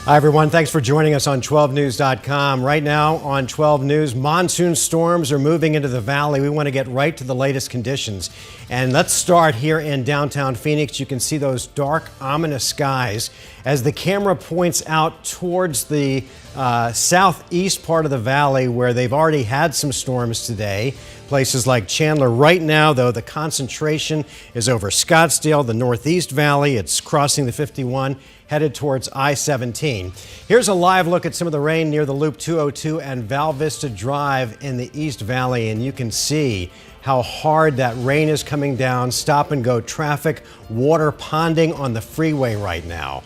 Hi, everyone. Thanks for joining us on 12news.com. Right now on 12 News, monsoon storms are moving into the valley. We want to get right to the latest conditions. And let's start here in downtown Phoenix. You can see those dark, ominous skies as the camera points out towards the southeast part of the valley where they've already had some storms today. Places like Chandler. Right now, though, the concentration is over Scottsdale, the Northeast Valley. It's crossing the 51, headed towards I-17. Here's a live look at some of the rain near the Loop 202 and Val Vista Drive in the East Valley, and you can see how hard that rain is coming down. Stop and go traffic, water ponding on the freeway right now.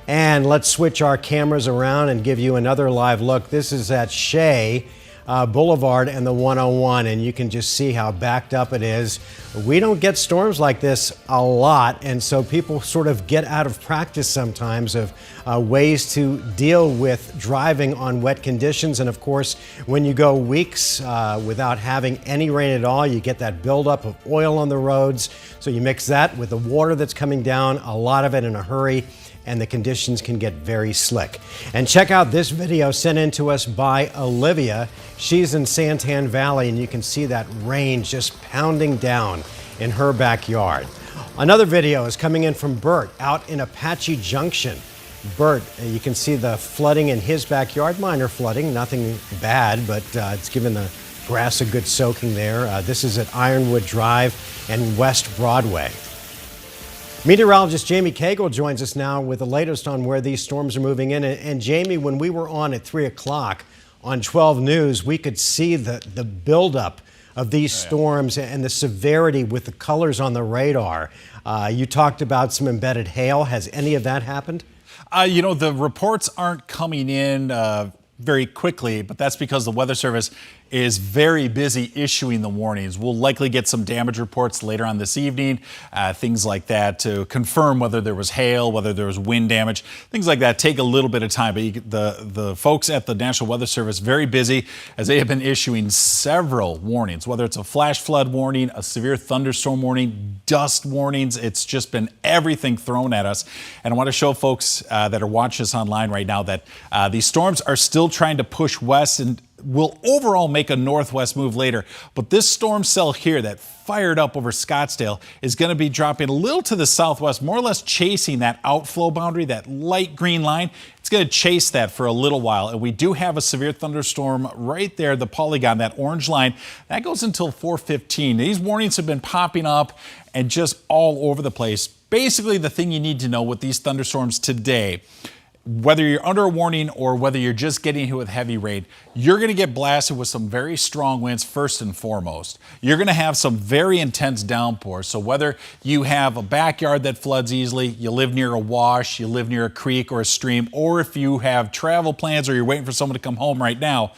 And let's switch our cameras around and give you another live look. This is at Shea Boulevard and the 101, and you can just see how backed up it is. We don't get storms like this a lot, and so people sort of get out of practice sometimes of ways to deal with driving on wet conditions. And of course, when you go weeks without having any rain at all, you get that buildup of oil on the roads. So you mix that with the water that's coming down, a lot of it in a hurry, and the conditions can get very slick. And check out this video sent in to us by Olivia. She's in Santan Valley, and you can see that rain just pounding down in her backyard. Another video is coming in from Bert out in Apache Junction. Bert, you can see the flooding in his backyard, minor flooding, nothing bad, but it's given the grass a good soaking there. This is at Ironwood Drive and West Broadway. Meteorologist Jamie Kagol joins us now with the latest on where these storms are moving in. And Jamie, when we were on at 3 o'clock on 12 News, we could see the buildup of these storms and the severity with the colors on the radar. You talked about some embedded hail. Has any of that happened? You know, the reports aren't coming in very quickly, but that's because the Weather Service is very busy issuing the warnings. We'll likely get some damage reports later on this evening, things like that, to confirm whether there was hail, whether there was wind damage, things like that take a little bit of time. But the folks at the National Weather Service very busy as they have been issuing several warnings, whether it's a flash flood warning, a severe thunderstorm warning, dust warnings. It's just been everything thrown at us. And I want to show folks that are watching us online right now that these storms are still trying to push west and will overall make a northwest move later. But this storm cell here that fired up over Scottsdale is going to be dropping a little to the southwest, more or less chasing that outflow boundary, that light green line. It's going to chase that for a little while. And we do have a severe thunderstorm right there, the polygon, that orange line. That goes until 4:15. These warnings have been popping up and just all over the place. Basically, the thing you need to know with these thunderstorms today, whether you're under a warning or whether you're just getting hit with heavy rain, you're going to get blasted with some very strong winds first and foremost. You're going to have some very intense downpours. So whether you have a backyard that floods easily, you live near a wash, you live near a creek or a stream, or if you have travel plans or you're waiting for someone to come home right now,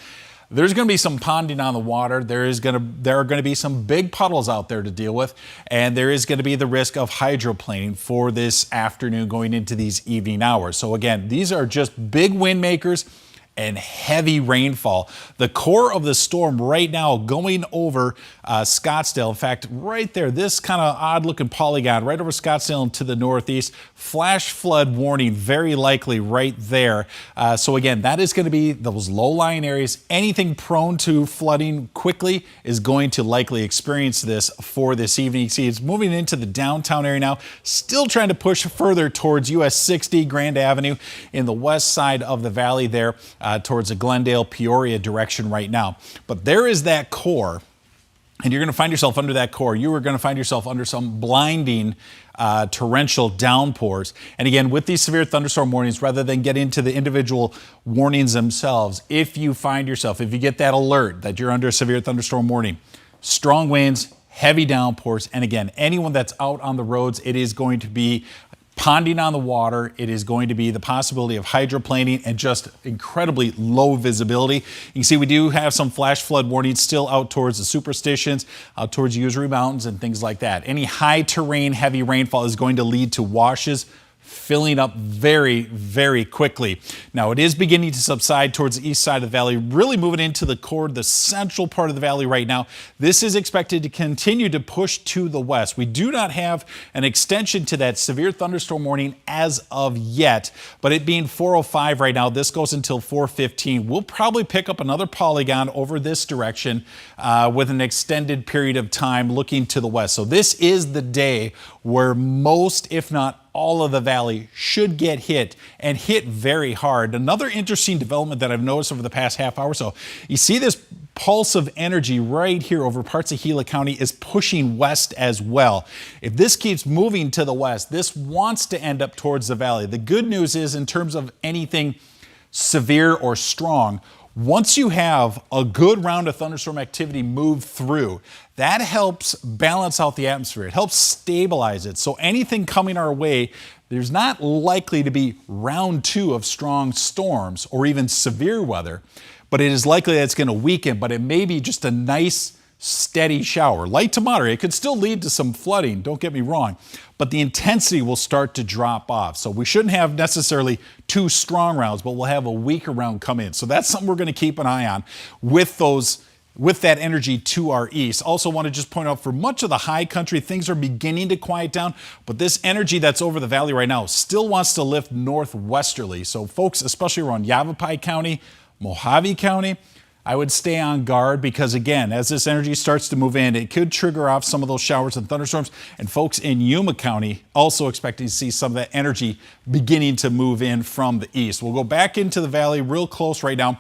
there's going to be some ponding on the water. There are going to be some big puddles out there to deal with, and there is going to be the risk of hydroplaning for this afternoon going into these evening hours. So again, these are just big wind makers and heavy rainfall. The core of the storm right now going over Scottsdale. In fact, right there, this kind of odd looking polygon right over Scottsdale and to the northeast. Flash flood warning very likely right there. So again, that is going to be those low-lying areas. Anything prone to flooding quickly is going to likely experience this for this evening. You see, it's moving into the downtown area now, still trying to push further towards US 60 Grand Avenue in the west side of the valley there. Towards the Glendale, Peoria direction right now. But there is that core, and you're going to find yourself under that core. You are going to find yourself under some blinding torrential downpours. And again, with these severe thunderstorm warnings, rather than get into the individual warnings themselves, if you get that alert that you're under a severe thunderstorm warning, strong winds, heavy downpours, and again, anyone that's out on the roads, it is going to be ponding on the water. It is going to be the possibility of hydroplaning and just incredibly low visibility. You can see we do have some flash flood warnings still out towards the Superstitions, out towards Usery Mountains and things like that. Any high terrain, heavy rainfall is going to lead to washes, filling up very, very quickly. Now, it is beginning to subside towards the east side of the valley, really moving into the central part of the valley right now. This is expected to continue to push to the west. We do not have an extension to that severe thunderstorm warning as of yet, but it being 4:05 right now, this goes until 4:15. We'll probably pick up another polygon over this direction with an extended period of time looking to the west. So this is the day where most, if not all of the valley should get hit and hit very hard. Another interesting development that I've noticed over the past half hour or so, you see this pulse of energy right here over parts of Gila County is pushing west as well. If this keeps moving to the west, this wants to end up towards the valley. The good news is, in terms of anything severe or strong, once you have a good round of thunderstorm activity move through, that helps balance out the atmosphere. It helps stabilize it. So anything coming our way, there's not likely to be round two of strong storms or even severe weather, but it is likely that it's going to weaken, but it may be just a nice steady shower, light to moderate. It could still lead to some flooding, don't get me wrong, but the intensity will start to drop off. So we shouldn't have necessarily two strong rounds, but we'll have a weaker round come in. So that's something we're going to keep an eye on with that energy to our east. Also want to just point out, for much of the high country, things are beginning to quiet down, but this energy that's over the valley right now still wants to lift northwesterly. So folks, especially around Yavapai County, Mojave County, I would stay on guard, because again, as this energy starts to move in, it could trigger off some of those showers and thunderstorms. And folks in Yuma County also expecting to see some of that energy beginning to move in from the east. We'll go back into the valley real close right now.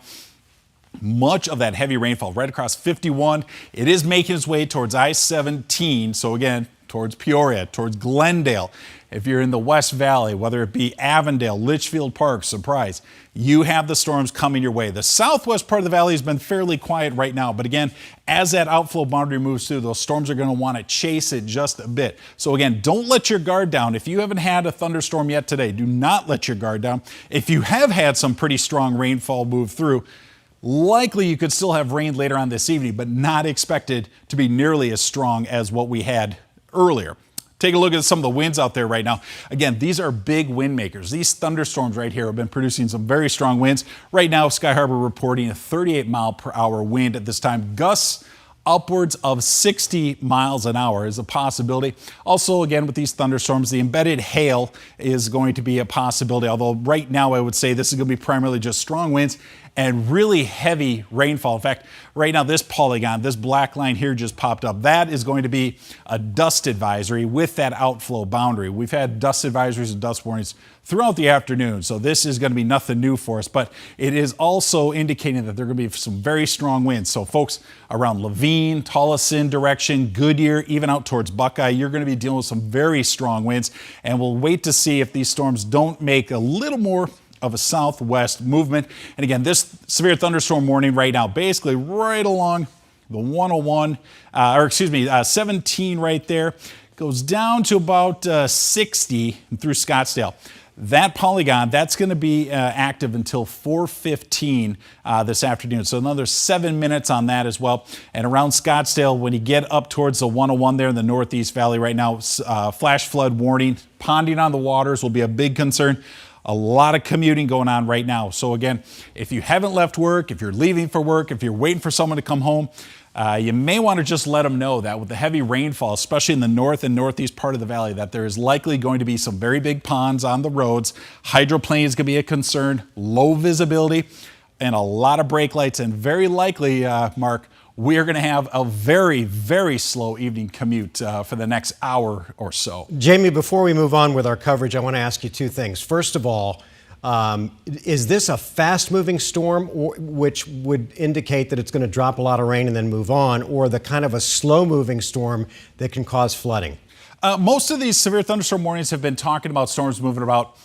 Much of that heavy rainfall right across 51. It is making its way towards I-17. So again, towards Peoria, towards Glendale. If you're in the West Valley, whether it be Avondale, Litchfield Park, Surprise, you have the storms coming your way. The southwest part of the valley has been fairly quiet right now, but again, as that outflow boundary moves through, those storms are going to want to chase it just a bit. So again, don't let your guard down. If you haven't had a thunderstorm yet today, do not let your guard down. If you have had some pretty strong rainfall move through, likely you could still have rain later on this evening, but not expected to be nearly as strong as what we had earlier. Take a look at some of the winds out there right now. Again, these are big wind makers. These thunderstorms right here have been producing some very strong winds. Right now, Sky Harbor reporting a 38-mile-per-hour wind at this time. Gusts upwards of 60 miles an hour is a possibility. Also, again, with these thunderstorms, the embedded hail is going to be a possibility, although right now I would say this is going to be primarily just strong winds and really heavy rainfall. In fact, right now this polygon, this black line here just popped up. That is going to be a dust advisory with that outflow boundary. We've had dust advisories and dust warnings throughout the afternoon, so this is going to be nothing new for us, but it is also indicating that there are going to be some very strong winds. So folks around Levine, Tolleson direction, Goodyear, even out towards Buckeye, you're going to be dealing with some very strong winds, and we'll wait to see if these storms don't make a little more of a southwest movement. And again, this severe thunderstorm warning right now, basically right along the 101, 17 right there, goes down to about 60 through Scottsdale. That polygon, that's going to be active until 4:15 this afternoon. So another 7 minutes on that as well. And around Scottsdale, when you get up towards the 101 there in the Northeast Valley right now, flash flood warning, ponding on the waters will be a big concern. A lot of commuting going on right now. So again, if you haven't left work, if you're leaving for work, if you're waiting for someone to come home, you may want to just let them know that with the heavy rainfall, especially in the north and northeast part of the valley, that there is likely going to be some very big ponds on the roads. Hydroplane is going to be a concern, low visibility, and a lot of brake lights, and very likely, Mark, we are going to have a very, very slow evening commute for the next hour or so. Jamie, before we move on with our coverage, I want to ask you two things. First of all, is this a fast-moving storm, which would indicate that it's going to drop a lot of rain and then move on, or the kind of a slow-moving storm that can cause flooding? Most of these severe thunderstorm warnings have been talking about storms moving about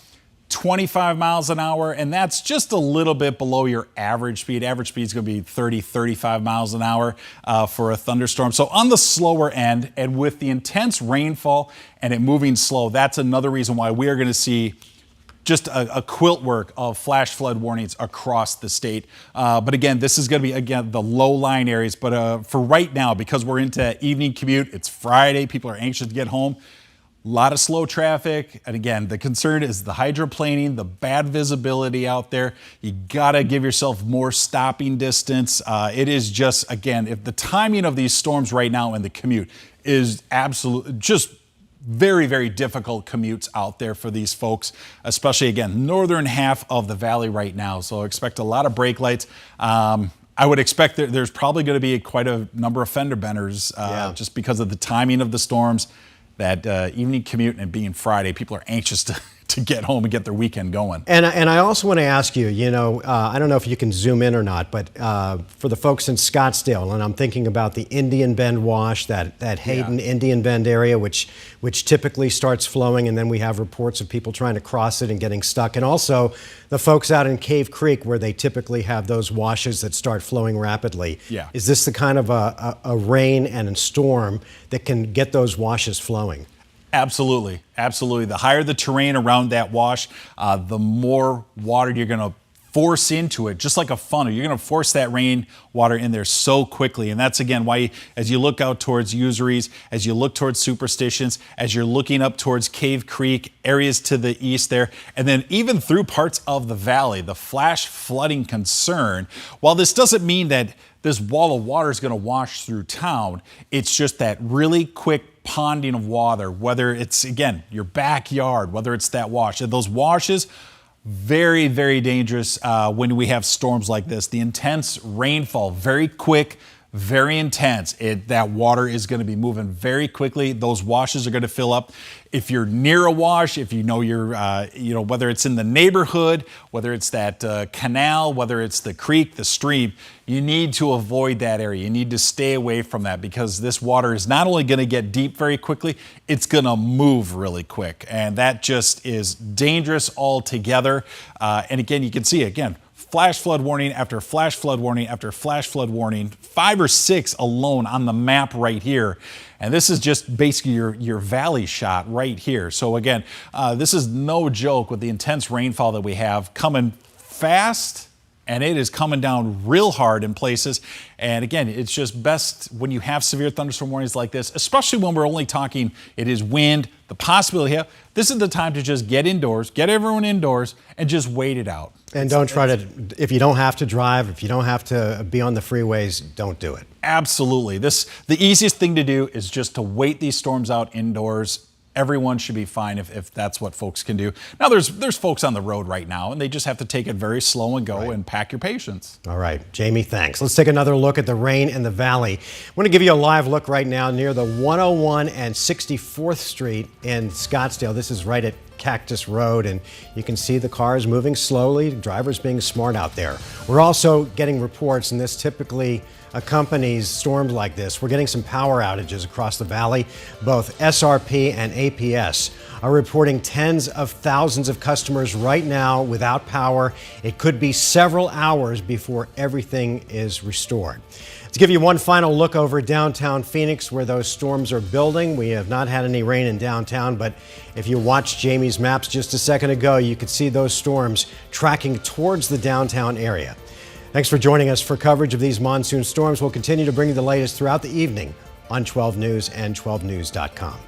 25 miles an hour, and that's just a little bit below your average speed. Average speed is going to be 30, 35 miles an hour for a thunderstorm. So on the slower end, and with the intense rainfall and it moving slow, that's another reason why we are going to see just a quilt work of flash flood warnings across the state. But again, this is going to be, again, the low-lying areas. But for right now, because we're into evening commute, it's Friday, people are anxious to get home, A lot of slow traffic. And again, the concern is the hydroplaning, the bad visibility out there. You got to give yourself more stopping distance. It is just, again, if the timing of these storms right now and the commute is absolutely just very, very difficult commutes out there for these folks, especially, again, northern half of the valley right now. So expect a lot of brake lights. I would expect that there's probably going to be quite a number of fender benders just because of the timing of the storms. That evening commute and being Friday, people are anxious to get home and get their weekend going. And I also want to ask you, I don't know if you can zoom in or not, but for the folks in Scottsdale, and I'm thinking about the Indian Bend wash, that Hayden Indian Bend area, which typically starts flowing, and then we have reports of people trying to cross it and getting stuck. And also the folks out in Cave Creek where they typically have those washes that start flowing rapidly. Yeah. Is this the kind of a rain and a storm that can get those washes flowing? Absolutely. Absolutely. The higher the terrain around that wash, the more water you're going to force into it, just like a funnel. You're going to force that rain water in there so quickly. And that's, again, why as you look out towards usuries, as you look towards superstitions, as you're looking up towards Cave Creek, areas to the east there, and then even through parts of the valley, the flash flooding concern, while this doesn't mean that this wall of water is going to wash through town, it's just that really quick ponding of water, whether it's, again, your backyard, whether it's that wash. And those washes, very, very dangerous when we have storms like this. The intense rainfall, very quick, very intense. That water is going to be moving very quickly. Those washes are going to fill up. If you're near a wash, if you know you're, whether it's in the neighborhood, whether it's that canal, whether it's the creek, the stream, you need to avoid that area. You need to stay away from that because this water is not only going to get deep very quickly, it's going to move really quick. And that just is dangerous altogether. And again, you can see, again, flash flood warning after flash flood warning after flash flood warning, 5 or 6 alone on the map right here. And this is just basically your valley shot right here. So again, this is no joke with the intense rainfall that we have coming fast, and it is coming down real hard in places. And again, it's just best when you have severe thunderstorm warnings like this, especially when we're only talking, it is wind, the possibility here. This is the time to just get indoors, get everyone indoors, and just wait it out. And don't try to, if you don't have to drive, if you don't have to be on the freeways, don't do it. Absolutely. The easiest thing to do is just to wait these storms out indoors. Everyone should be fine if that's what folks can do. Now, there's folks on the road right now, and they just have to take it very slow and go and pack your patience. All right, Jamie, thanks. Let's take another look at the rain in the valley. I want to give you a live look right now near the 101 and 64th Street in Scottsdale. This is right at Cactus Road, and you can see the cars moving slowly, drivers being smart out there. We're also getting reports, and this typically accompanies storms like this. We're getting some power outages across the valley. Both SRP and APS are reporting tens of thousands of customers right now without power. It could be several hours before everything is restored. To give you one final look over downtown Phoenix where those storms are building, we have not had any rain in downtown, but if you watched Jamie's maps just a second ago, you could see those storms tracking towards the downtown area. Thanks for joining us for coverage of these monsoon storms. We'll continue to bring you the latest throughout the evening on 12 News and 12news.com.